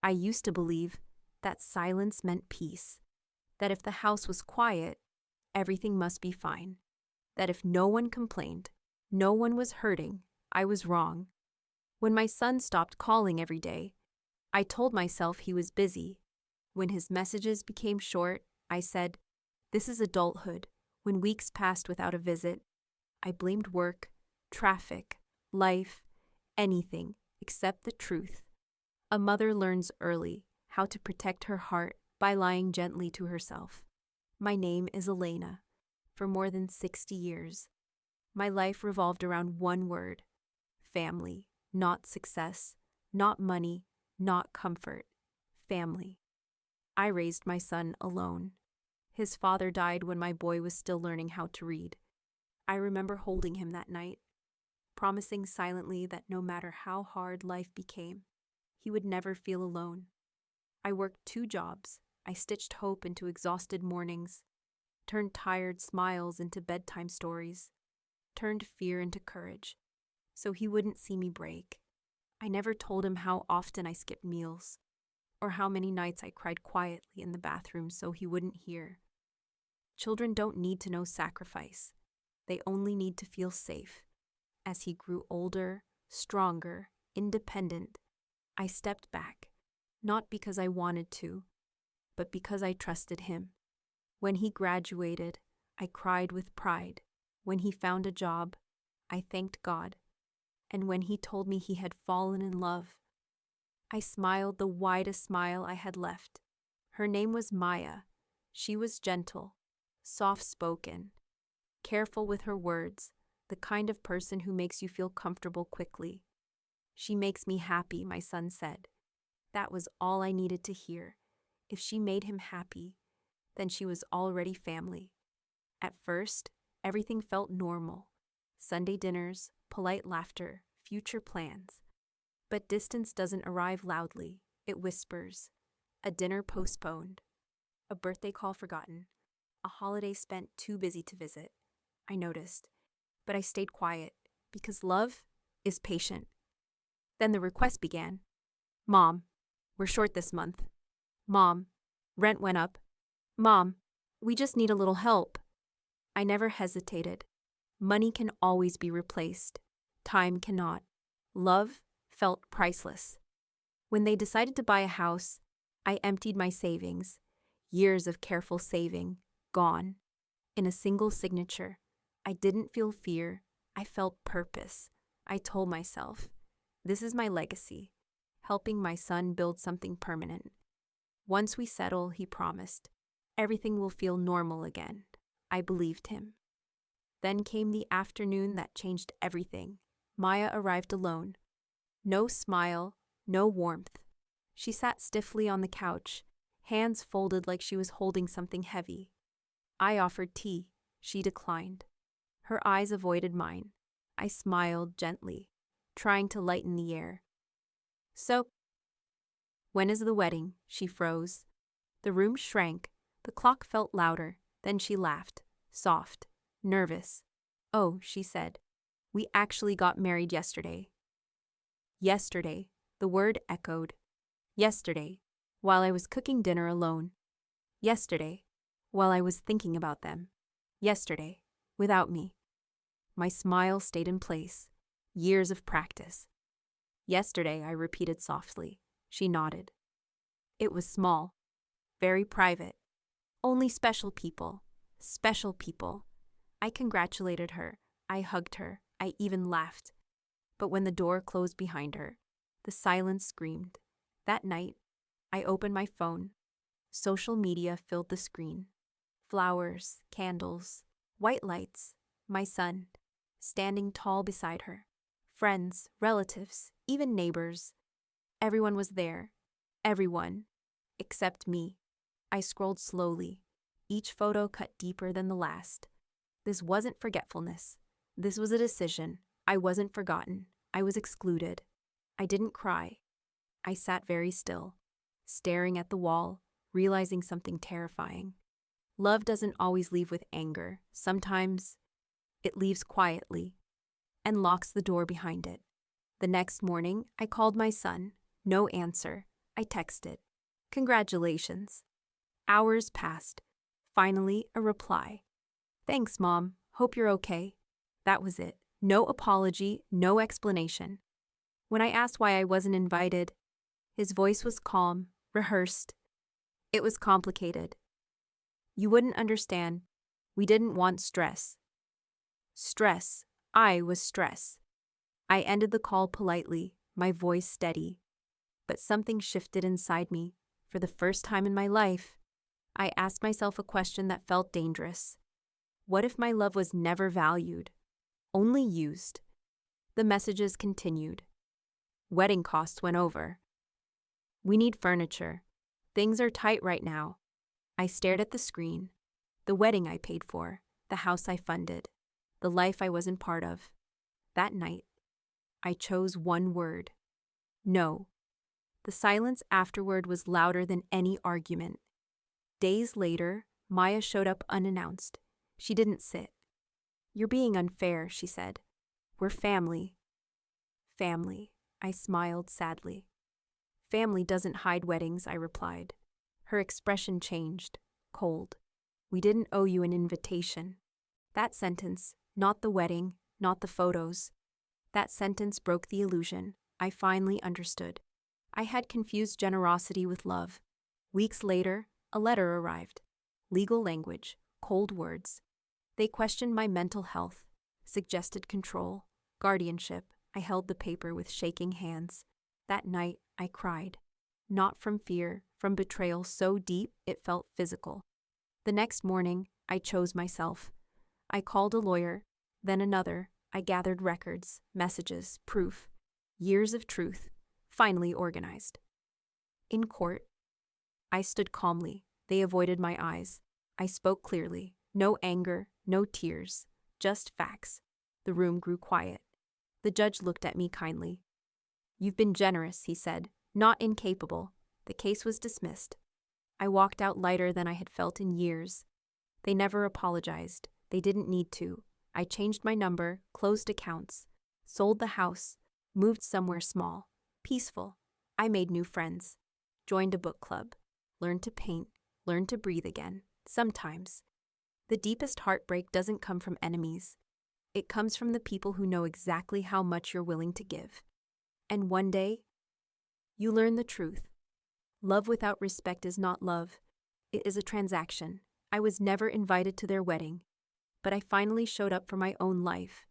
I used to believe that silence meant peace, that if the house was quiet, everything must be fine, that if no one complained, no one was hurting, I was wrong. When my son stopped calling every day, I told myself he was busy. When his messages became short, I said, "This is adulthood." When weeks passed without a visit, I blamed work, traffic, life, anything except the truth. A mother learns early how to protect her heart by lying gently to herself. My name is Elena. For more than 60 years, my life revolved around one word: family. Not success, not money, not comfort. Family. I raised my son alone. His father died when my boy was still learning how to read. I remember holding him that night, promising silently that no matter how hard life became, he would never feel alone. I worked 2 jobs. I stitched hope into exhausted mornings, turned tired smiles into bedtime stories, turned fear into courage, so he wouldn't see me break. I never told him how often I skipped meals, or how many nights I cried quietly in the bathroom so he wouldn't hear. Children don't need to know sacrifice. They only need to feel safe. As he grew older, stronger, independent, I stepped back, not because I wanted to, but because I trusted him. When he graduated, I cried with pride. When he found a job, I thanked God. And when he told me he had fallen in love, I smiled the widest smile I had left. Her name was Maya. She was gentle, soft-spoken, careful with her words, the kind of person who makes you feel comfortable quickly. "She makes me happy," my son said. That was all I needed to hear. If she made him happy, then she was already family. At first, everything felt normal. Sunday dinners, polite laughter, future plans. But distance doesn't arrive loudly, it whispers. A dinner postponed, a birthday call forgotten, a holiday spent too busy to visit. I noticed, but I stayed quiet, because love is patient. Then the request began. "Mom, we're short this month. Mom, rent went up. Mom, we just need a little help." I never hesitated. Money can always be replaced. Time cannot. Love felt priceless. When they decided to buy a house, I emptied my savings. Years of careful saving, gone. In a single signature. I didn't feel fear. I felt purpose. I told myself, this is my legacy, helping my son build something permanent. Once we settle, he promised, everything will feel normal again. I believed him. Then came the afternoon that changed everything. Maya arrived alone. No smile, no warmth. She sat stiffly on the couch, hands folded like she was holding something heavy. I offered tea. She declined. Her eyes avoided mine. I smiled gently, trying to lighten the air. "So, when is the wedding?" She froze. The room shrank. The clock felt louder. Then she laughed, soft, nervous. "Oh," she said, "we actually got married yesterday." Yesterday, the word echoed. Yesterday, while I was cooking dinner alone. Yesterday, while I was thinking about them. Yesterday, without me. My smile stayed in place. Years of practice. "Yesterday," I repeated softly. She nodded. It was small, very private. Only special people. Special people. I congratulated her. I hugged her. I even laughed. But when the door closed behind her, the silence screamed. That night, I opened my phone. Social media filled the screen. Flowers, candles, white lights, my son, standing tall beside her. Friends, relatives, even neighbors. Everyone was there. Everyone. Except me. I scrolled slowly. Each photo cut deeper than the last. This wasn't forgetfulness. This was a decision. I wasn't forgotten. I was excluded. I didn't cry. I sat very still, staring at the wall, realizing something terrifying. Love doesn't always leave with anger. Sometimes it leaves quietly and locks the door behind it. The next morning, I called my son. No answer. I texted. Congratulations. Hours passed. Finally, a reply. Thanks, Mom. Hope you're okay. That was it. No apology, no explanation. When I asked why I wasn't invited, his voice was calm, rehearsed. It was complicated. You wouldn't understand. We didn't want stress. Stress. I was stress. I ended the call politely, my voice steady. But something shifted inside me. For the first time in my life, I asked myself a question that felt dangerous. What if my love was never valued, only used? The messages continued. Wedding costs went over. We need furniture. Things are tight right now. I stared at the screen. The wedding I paid for, the house I funded, the life I wasn't part of. That night, I chose one word. No. The silence afterward was louder than any argument. Days later, Maya showed up unannounced. She didn't sit. You're being unfair, she said. We're family. Family, I smiled sadly. Family doesn't hide weddings, I replied. Her expression changed, cold. We didn't owe you an invitation. That sentence, not the wedding, not the photos. That sentence broke the illusion. I finally understood. I had confused generosity with love. Weeks later, a letter arrived. Legal language, cold words. They questioned my mental health, suggested control, guardianship. I held the paper with shaking hands. That night, I cried. Not from fear, from betrayal so deep it felt physical. The next morning, I chose myself. I called a lawyer, then another. I gathered records, messages, proof, years of truth, finally organized. In court, I stood calmly. They avoided my eyes. I spoke clearly. No anger, no tears, just facts. The room grew quiet. The judge looked at me kindly. You've been generous, he said, not incapable. The case was dismissed. I walked out lighter than I had felt in years. They never apologized. They didn't need to. I changed my number, closed accounts, sold the house, moved somewhere small, peaceful. I made new friends, joined a book club, learned to paint, learned to breathe again. Sometimes, the deepest heartbreak doesn't come from enemies. It comes from the people who know exactly how much you're willing to give. And one day, you learn the truth. Love without respect is not love. It is a transaction. I was never invited to their wedding, but I finally showed up for my own life.